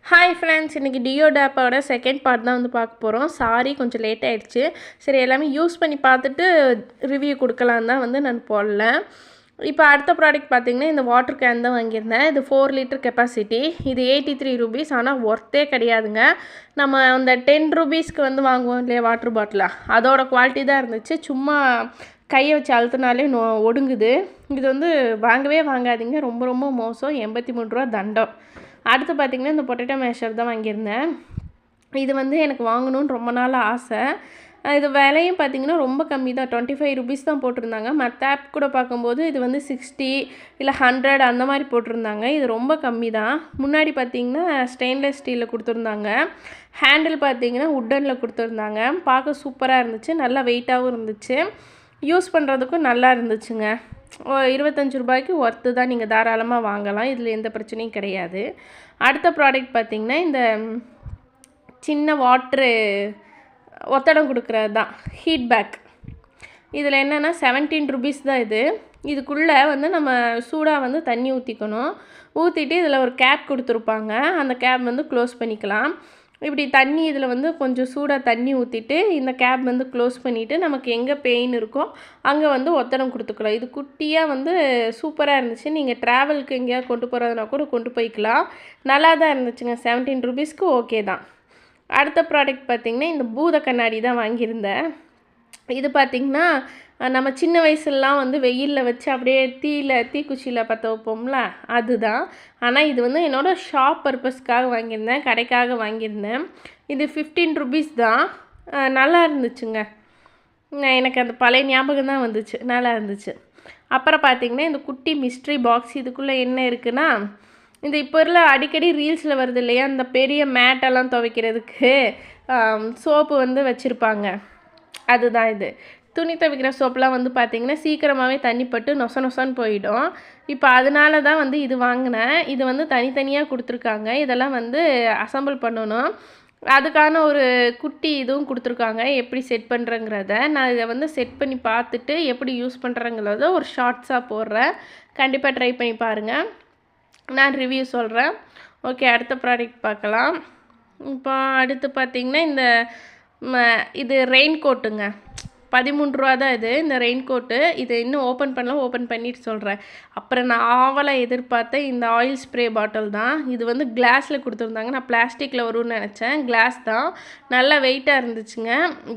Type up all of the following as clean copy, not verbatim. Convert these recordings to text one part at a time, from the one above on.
Hi friends, இன்றைக்கி deo டேப்போட second part தான் வந்து பார்க்க போகிறோம். சாரி, கொஞ்சம் லேட் ஆகிடுச்சு. சரி, எல்லாமே யூஸ் பண்ணி பார்த்துட்டு ரிவ்யூ கொடுக்கலான்னு தான் வந்து நான் போடல. இப்போ அடுத்த ப்ராடக்ட் பார்த்திங்கன்னா இந்த வாட்டர் கேன் தான் வாங்கியிருந்தேன். இது 4 லிட்டர் கெப்பாசிட்டி. இது 83 ரூபீஸ். ஆனால் ஒர்த்தே கிடையாதுங்க. நம்ம அந்த 10 ரூபீஸ்க்கு வந்து வாங்குவோம் இல்லையா வாட்டர் பாட்டிலாக, அதோட குவாலிட்டி தான் இருந்துச்சு. சும்மா கையை வச்சு அழுத்தினாலே ஒடுங்குது. இது வந்து வாங்கவே வாங்காதீங்க, ரொம்ப ரொம்ப மோசம். 83 ரூபா தண்டம். அடுத்து பார்த்திங்கன்னா இந்த பொட்டேட்டோ மேஷர் தான் வாங்கியிருந்தேன். இது வந்து எனக்கு வாங்கணுன்னு ரொம்ப நாள் ஆசை. இது விலையும் பார்த்திங்கன்னா ரொம்ப கம்மி தான், 25 ரூபீஸ் தான் போட்டிருந்தாங்க. மற்ற ஆப் கூட பார்க்கும்போது இது வந்து 60 இல்லை 100 அந்த மாதிரி போட்டிருந்தாங்க. இது ரொம்ப கம்மி தான். முன்னாடி பார்த்திங்கன்னா ஸ்டெயின்லெஸ் ஸ்டீலில் கொடுத்துருந்தாங்க. ஹேண்டில் பார்த்திங்கன்னா உட்டனில் கொடுத்துருந்தாங்க. பார்க்க சூப்பராக இருந்துச்சு, நல்லா வெயிட்டாகவும் இருந்துச்சு, யூஸ் பண்ணுறதுக்கும் நல்லா இருந்துச்சுங்க. 25 ரூபாய்க்கு ஒர்த்து தான், நீங்கள் தாராளமாக வாங்கலாம், இதில் எந்த பிரச்சனையும் கிடையாது. அடுத்த ப்ராடக்ட் பார்த்திங்கன்னா இந்த சின்ன வாட்ரு ஒத்தடம் கொடுக்குறது தான், ஹீட் பேக். இதில் என்னென்னா 17 ரூபீஸ் தான் இது. இதுக்குள்ளே வந்து நம்ம சூடாக வந்து தண்ணி ஊற்றிக்கணும். ஊற்றிட்டு இதில் ஒரு கேப் கொடுத்துருப்பாங்க. அந்த கேப் வந்து க்ளோஸ் பண்ணிக்கலாம். இப்படி தண்ணி இதில் வந்து கொஞ்சம் சூடாக தண்ணி ஊற்றிட்டு இந்த கேப் வந்து க்ளோஸ் பண்ணிவிட்டு நமக்கு எங்கே பெயின் இருக்கோ அங்கே வந்து ஒத்தடம் கொடுத்துக்கலாம். இது குட்டியாக வந்து சூப்பராக இருந்துச்சு. நீங்கள் ட்ராவலுக்கு எங்கேயாவது கொண்டு போகிறதுனா கூட கொண்டு போய்க்கலாம். நல்லா தான் இருந்துச்சுங்க. 17 ரூபீஸ்க்கு ஓகே தான். அடுத்த ப்ராடக்ட் பார்த்திங்கன்னா இந்த பூத கண்ணாடி தான் வாங்கியிருந்தேன். இது பார்த்திங்கன்னா நம்ம சின்ன வயசுலலாம் வந்து வெயிலில் வச்சு அப்படியே தீக்குச்சியில் பற்ற வைப்போம்ல, அதுதான். ஆனால் இது வந்து என்னோடய ஷாப் பர்பஸ்க்காக வாங்கியிருந்தேன், கடைக்காக வாங்கியிருந்தேன். இது 15 ரூபீஸ் தான். நல்லா இருந்துச்சுங்க. எனக்கு அந்த பழைய ஞாபகம் தான் வந்துச்சு, நல்லா இருந்துச்சு. அப்புறம் பார்த்திங்கன்னா இந்த குட்டி மிஸ்ட்ரி பாக்ஸ். இதுக்குள்ளே என்ன இருக்குன்னா, இந்த இப்போ இல்லை அடிக்கடி ரீல்ஸில் வருது இல்லையா, இந்த பெரிய மேட்டெல்லாம் துவைக்கிறதுக்கு சோப்பு வந்து வச்சுருப்பாங்க, அதுதான் இது. துணி துவைக்கிற சோப்பெலாம் வந்து பார்த்திங்கன்னா சீக்கிரமாகவே தண்ணி பட்டு நொசன்னு போயிடும். இப்போ அதனால தான் வந்து இது வாங்கினேன். இது வந்து தனித்தனியாக கொடுத்துருக்காங்க. இதெல்லாம் வந்து அசம்பிள் பண்ணணும். அதுக்கான ஒரு குட்டி இதுவும் கொடுத்துருக்காங்க, எப்படி செட் பண்ணுறங்கிறத. நான் இதை வந்து செட் பண்ணி பார்த்துட்டு எப்படி யூஸ் பண்ணுறங்கிறத ஒரு ஷார்ட்ஸாக போடுறேன். கண்டிப்பாக ட்ரை பண்ணி பாருங்கள், நான் ரிவ்யூ சொல்கிறேன். ஓகே, அடுத்த ப்ராடக்ட் பார்க்கலாம். இப்போ அடுத்து பார்த்திங்கன்னா இந்த இது ரெயின் கோட்டுங்க. 13 ரூபா தான் இது, இந்த ரெயின் கோட்டு. இது இன்னும் ஓப்பன் பண்ணலாம், ஓப்பன் பண்ணிட்டு சொல்கிறேன். அப்புறம் நான் ஆவலாக எதிர்பார்த்தேன் இந்த ஆயில் ஸ்ப்ரே பாட்டில் தான். இது வந்து கிளாஸில் கொடுத்துருந்தாங்க. நான் பிளாஸ்டிக்கில் வரும்னு நினச்சேன், கிளாஸ் தான். நல்லா வெயிட்டாக இருந்துச்சுங்க.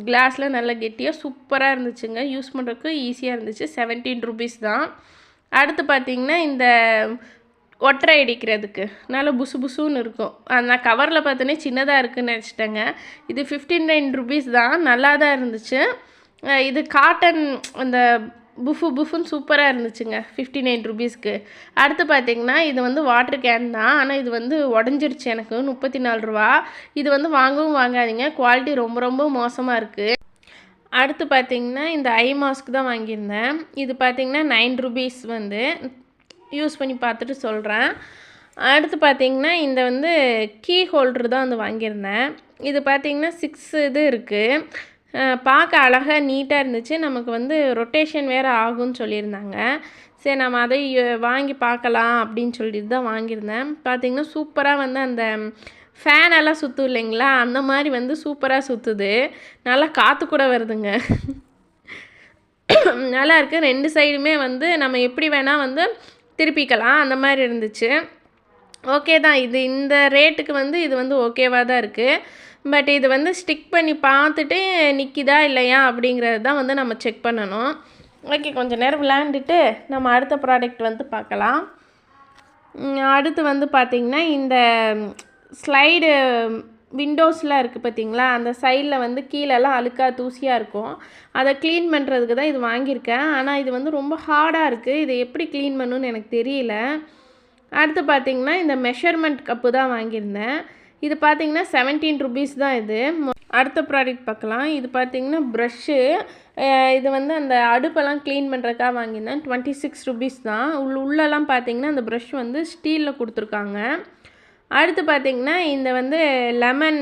கிளாஸில் நல்லா கெட்டியாக சூப்பராக இருந்துச்சுங்க. யூஸ் பண்ணுறதுக்கு ஈஸியாக இருந்துச்சு. 17 ரூபீஸ் தான். அடுத்து பார்த்திங்கன்னா இந்த ஒட்டரை அடிக்கிறதுக்கு நல்லா புசு புசுன்னு இருக்கும். நான் கவரில் பார்த்தோன்னே சின்னதாக இருக்குதுன்னு நினச்சிட்டேங்க. இது 59 ரூபீஸ் தான். நல்லா தான் இருந்துச்சு. இது காட்டன் அந்த புஃபுன்னு சூப்பராக இருந்துச்சுங்க 59 ரூபீஸ்க்கு. அடுத்து பார்த்திங்கன்னா இது வந்து வாட்டர் கேன் தான். ஆனால் இது வந்து உடஞ்சிருச்சு எனக்கு, 34 ரூபா. இது வந்து வாங்கவும் வாங்காதீங்க, குவாலிட்டி ரொம்ப ரொம்ப மோசமாக இருக்குது. அடுத்து பார்த்திங்கன்னா இந்த ஐ மாஸ்க் தான் வாங்கியிருந்தேன். இது பார்த்திங்கன்னா 9 ரூபீஸ். வந்து யூஸ் பண்ணி பார்த்துட்டு சொல்கிறேன். அடுத்து பார்த்திங்கன்னா இந்த வந்து கீ ஹோல்டர் தான் வந்து வாங்கியிருந்தேன். இது பார்த்திங்கன்னா 6 இது இருக்குது. பார்க்க அழகாக நீட்டாக இருந்துச்சு. நமக்கு வந்து ரொட்டேஷன் வேறு ஆகும்னு சொல்லியிருந்தாங்க. சரி, நம்ம அதை வாங்கி பார்க்கலாம் அப்படின்னு சொல்லிட்டு தான் வாங்கியிருந்தேன். பார்த்திங்கன்னா சூப்பராக வந்து அந்த ஃபேனெல்லாம் சுற்றும் இல்லைங்களா, அந்த மாதிரி வந்து சூப்பராக சுற்றுது. நல்லா காற்று கூட வருதுங்க. நல்லா இருக்குது. 2 சைடுமே வந்து நம்ம எப்படி வேணால் வந்து திருப்பிக்கலாம், அந்த மாதிரி இருந்துச்சு. ஓகே தான். இது இந்த ரேட்டுக்கு வந்து இது வந்து ஓகேவாக தான் இருக்குது. பட் இது வந்து ஸ்டிக் பண்ணி பார்த்துட்டு நிற்கிதா இல்லையா அப்படிங்கிறது தான் வந்து நம்ம செக் பண்ணணும். ஓகே, கொஞ்சம் நேரம் விளையாண்டுட்டு நம்ம அடுத்த ப்ராடக்ட் வந்து பார்க்கலாம். அடுத்து வந்து பார்த்திங்கன்னா இந்த ஸ்லைடு விண்டோஸ்லாம் இருக்குது பார்த்திங்களா, அந்த சைடில் வந்து கீழெல்லாம் அழுக்காக தூசியாக இருக்கும். அதை க்ளீன் பண்ணுறதுக்கு தான் இது வாங்கியிருக்கேன். ஆனால் இது வந்து ரொம்ப ஹார்டாக இருக்குது. இதை எப்படி க்ளீன் பண்ணணுன்னு எனக்கு தெரியல. அடுத்து பார்த்திங்கன்னா இந்த மெஷர்மெண்ட் கப்பு தான் வாங்கியிருந்தேன். இது பார்த்திங்கன்னா 17 ரூபீஸ் தான் இது. அடுத்த ப்ராடக்ட் பார்க்கலாம். இது பார்த்திங்கன்னா ப்ரஷ்ஷு. இது வந்து அந்த அடுப்பெல்லாம் க்ளீன் பண்ணுறதுக்காக வாங்கியிருந்தேன். 26 ரூபீஸ் தான். உள்ளெல்லாம் பார்த்திங்கன்னா அந்த ப்ரஷ் வந்து ஸ்டீலில் கொடுத்துருக்காங்க. அடுத்து பார்த்திங்கன்னா இந்த வந்து லெமன்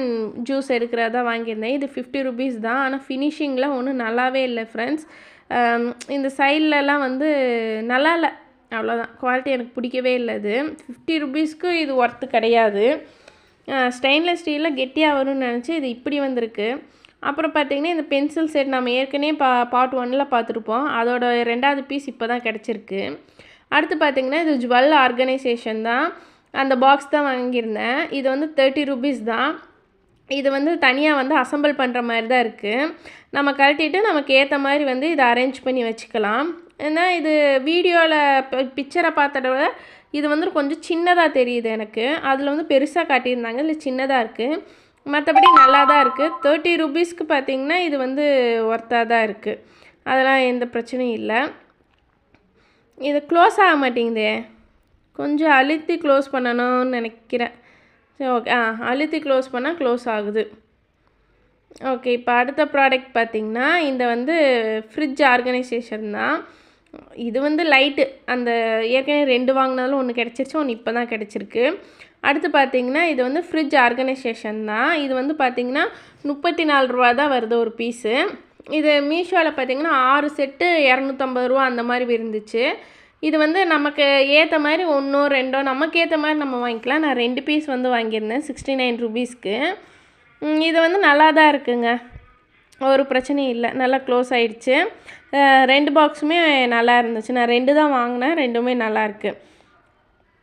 ஜூஸ் எடுக்கிறதா வாங்கியிருந்தேன். இது 50 ரூபீஸ் தான். ஆனால் ஃபினிஷிங்லாம் ஒன்றும் நல்லாவே இல்லை ஃப்ரெண்ட்ஸ். இந்த சைட்லலாம் வந்து நல்லா இல்லை, அவ்வளோதான். குவாலிட்டி எனக்கு பிடிக்கவே இல்லை. இது 50 ரூபீஸ்க்கு இது ஒர்த்து கிடையாது. ஸ்டெயின்லெஸ் ஸ்டீலில் கெட்டியாக வரும்னு நினச்சி இது இப்படி வந்திருக்கு. அப்புறம் பார்த்திங்கன்னா இந்த பென்சில் செட் நம்ம ஏற்கனவே பார்ட் 1ல் பார்த்துருப்போம். அதோட 2வது பீஸ் இப்போ தான் கிடச்சிருக்கு. அடுத்து பார்த்திங்கன்னா இது ஜுவல் ஆர்கனைசேஷன் தான். அந்த பாக்ஸ் தான் வாங்கியிருந்தேன். இது வந்து 30 ரூபீஸ் தான். இது வந்து தனியாக வந்து அசம்பிள் பண்ணுற மாதிரி தான் இருக்குது. நம்ம கழட்டிட்டு நமக்கு ஏற்ற மாதிரி வந்து இதை அரேஞ்ச் பண்ணி வச்சுக்கலாம். ஏன்னா இது வீடியோவில் பிக்சரை பார்த்தத விட இது வந்து கொஞ்சம் சின்னதாக தெரியுது எனக்கு. அதில் வந்து பெருசாக காட்டியிருந்தாங்க, இதில் சின்னதாக இருக்குது. மற்றபடி நல்லா தான் இருக்குது. 30 ரூபீஸ்க்கு பார்த்திங்கன்னா இது வந்து ஒர்த்தாக தான் இருக்குது. அதெல்லாம் எந்த பிரச்சனையும் இல்லை. இது க்ளோஸ் ஆக மாட்டேங்குதே, கொஞ்சம் அழுத்தி க்ளோஸ் பண்ணணும்னு நினைக்கிறேன். சரி ஓகே, அழுத்தி க்ளோஸ் பண்ணால் க்ளோஸ் ஆகுது. ஓகே, இப்போ அடுத்த ப்ராடக்ட் பார்த்திங்கன்னா இந்த வந்து ஃப்ரிட்ஜ் ஆர்கனைசேஷன் தான். இது வந்து லைட்டு அந்த ஏற்கனவே 2 வாங்கினாலும் ஒன்று கிடச்சிருச்சு, ஒன்று இப்போ தான் கிடச்சிருக்கு. அடுத்து பார்த்திங்கன்னா இது வந்து ஃப்ரிட்ஜ் ஆர்கனைசேஷன் தான். இது வந்து பார்த்திங்கன்னா 34 ரூபா தான் வருது ஒரு பீஸு. இது மீஷோவில் பார்த்திங்கன்னா 6 செட்டு 250 ரூபா அந்த மாதிரி இருந்துச்சு. இது வந்து நமக்கு ஏற்ற மாதிரி 1 2 நமக்கு ஏற்ற மாதிரி நம்ம வாங்கிக்கலாம். நான் 2 பீஸ் வந்து வாங்கியிருந்தேன் 69 ரூபீஸ்க்கு. இது வந்து நல்லா தான் இருக்குங்க, ஒரு பிரச்சனையும் இல்லை. நல்லா க்ளோஸ் ஆகிடுச்சு. 2 பாக்ஸுமே நல்லா இருந்துச்சு. நான் 2 தான் வாங்கினேன், 2மே நல்லாயிருக்கு.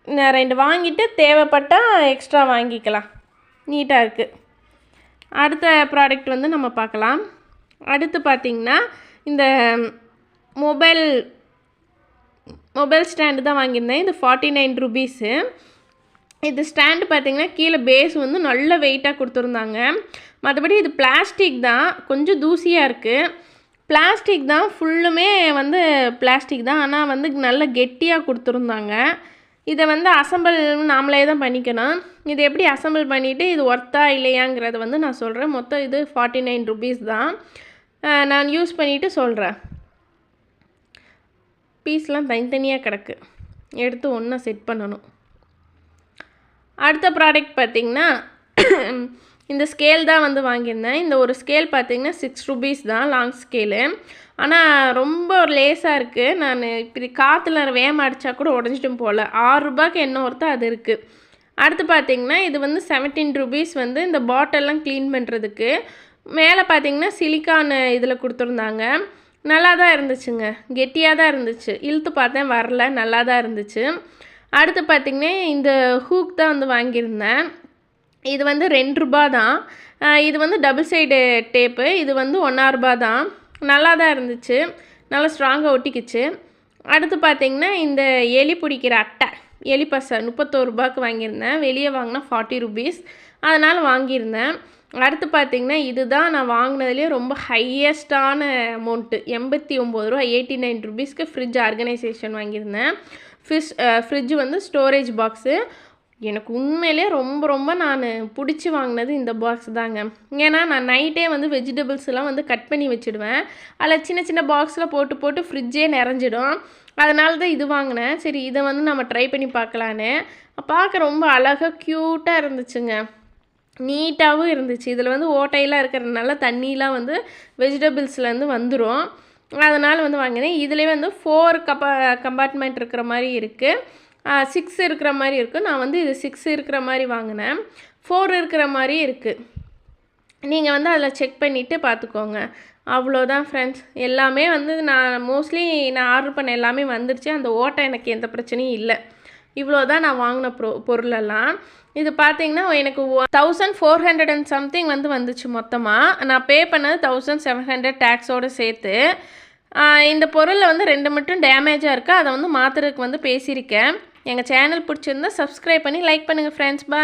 நான் 2 வாங்கிட்டு தேவைப்பட்டால் எக்ஸ்ட்ரா வாங்கிக்கலாம். நீட்டாக இருக்குது. அடுத்த ப்ராடக்ட் வந்து நம்ம பார்க்கலாம். அடுத்து பார்த்திங்கன்னா இந்த மொபைல் ஸ்டாண்டு தான் வாங்கியிருந்தேன். இது 49 ரூபீஸு. இது ஸ்டாண்டு பார்த்திங்கன்னா கீழே பேஸ் வந்து நல்ல வெயிட்டாக கொடுத்துருந்தாங்க. மற்றபடி இது பிளாஸ்டிக் தான், கொஞ்சம் தூசியாக இருக்குது. பிளாஸ்டிக் தான், ஃபுல்லுமே வந்து பிளாஸ்டிக் தான். ஆனால் வந்து நல்ல கெட்டியாக கொடுத்துருந்தாங்க. இதை வந்து அசம்பிள் நாமளே தான் பண்ணிக்கணும். இது எப்படி அசம்பிள் பண்ணிவிட்டு இது ஒர்த்தா இல்லையாங்கிறத வந்து நான் சொல்கிறேன். மொத்தம் இது 49 ரூபீஸ் தான். நான் யூஸ் பண்ணிவிட்டு சொல்கிறேன். பீஸ்லாம் தனித்தனியாக கிடக்கு, எடுத்து ஒன்றா செட் பண்ணணும். அடுத்த ப்ராடக்ட் பார்த்திங்கன்னா இந்த ஸ்கேல் தான் வந்து வாங்கியிருந்தேன். இந்த ஒரு ஸ்கேல் பார்த்திங்கன்னா 6 ரூபீஸ் தான், லாங் ஸ்கேலு. ஆனால் ரொம்ப லேஸாக இருக்குது. நான் இப்படி காற்றுல வேகமாக அடித்தா கூட உடஞ்சிட்டும் போல். 6 ரூபாய்க்கு என்ன ஒருத்தோ அது இருக்குது. அடுத்து பார்த்திங்கன்னா இது வந்து 17 ரூபீஸ் வந்து இந்த பாட்டிலெலாம் க்ளீன் பண்ணுறதுக்கு. மேலே பார்த்திங்கன்னா சிலிக்கான் இதில் கொடுத்துருந்தாங்க. நல்லா தான் இருந்துச்சுங்க, கெட்டியாக தான் இருந்துச்சு. இழுத்து பார்த்தேன், வரல, நல்லா தான் இருந்துச்சு. அடுத்து பார்த்திங்கன்னா இந்த ஹூக் தான் வந்து வாங்கியிருந்தேன். இது வந்து 2 ரூபா தான். இது வந்து டபுள் சைடு டேப்பு. இது வந்து 1 ரூபா தான். நல்லா தான் இருந்துச்சு, நல்லா ஸ்ட்ராங்காக ஒட்டிக்கிச்சு. அடுத்து பார்த்திங்கன்னா இந்த எலி பிடிக்கிற அட்டை, எலி பசை 31 ரூபாய்க்கு வாங்கியிருந்தேன். வெளியே வாங்கினா 40 ரூபீஸ், அதனால் வாங்கியிருந்தேன். அடுத்து பார்த்திங்கன்னா இதுதான் நான் வாங்கினதுலேயே ரொம்ப ஹையஸ்டான அமௌண்ட்டு, 89 ரூபா, 89 ரூபீஸ்க்கு ஃப்ரிட்ஜ் ஆர்கனைசேஷன் வாங்கியிருந்தேன். ஃப்ரிட்ஜ் வந்து ஸ்டோரேஜ் பாக்ஸு. எனக்கு உண்மையிலே ரொம்ப நான் பிடிச்சி வாங்கினது இந்த பாக்ஸ் தாங்க. ஏன்னா நான் நைட்டே வந்து வெஜிடபிள்ஸ்லாம் வந்து கட் பண்ணி வச்சுடுவேன். அதில் சின்ன சின்ன பாக்ஸில் போட்டு ஃப்ரிட்ஜே நிறைஞ்சிடும். அதனால தான் இது வாங்கினேன். சரி, இதை வந்து நம்ம ட்ரை பண்ணி பார்க்கலான்னு. பார்க்க ரொம்ப அழகாக க்யூட்டாக இருந்துச்சுங்க, நீட்டாகவும் இருந்துச்சு. இதில் வந்து ஓட்டையெல்லாம் இருக்கிறதுனால தண்ணியெலாம் வந்து வெஜிடபிள்ஸ்லேருந்து வந்துடும். அதனால் வந்து வாங்கினேன். இதுலேயே வந்து 4 கம்பார்ட்மெண்ட் இருக்கிற மாதிரி இருக்குது, 6 இருக்கிற மாதிரி இருக்குது. நான் வந்து இது 6 இருக்கிற மாதிரி வாங்கினேன். 4 இருக்கிற மாதிரி இருக்குது. நீங்கள் வந்து அதில் செக் பண்ணிவிட்டு பார்த்துக்கோங்க. அவ்வளோதான் ஃப்ரெண்ட்ஸ். எல்லாமே வந்து நான் ஆர்டர் பண்ண எல்லாமே வந்துருச்சு. அந்த ஓட்டை எனக்கு எந்த பிரச்சனையும் இல்லை. இவ்வளோ தான் நான் வாங்கின பொருளெல்லாம். இது பார்த்திங்கன்னா எனக்கு 1400 and something வந்து வந்துச்சு மொத்தமாக. நான் பே பண்ணது 1700 டேக்ஸோடு சேர்த்து. இந்த பொருளில் வந்து 2 மட்டும் டேமேஜாக இருக்குது. அதை வந்து மாற்றுறதுக்கு வந்து பேசியிருக்கேன். எங்கள் சேனல் பிடிச்சிருந்தா சப்ஸ்கிரைப் பண்ணி லைக் பண்ணுங்கள் ஃப்ரெண்ட்ஸ். பாய்.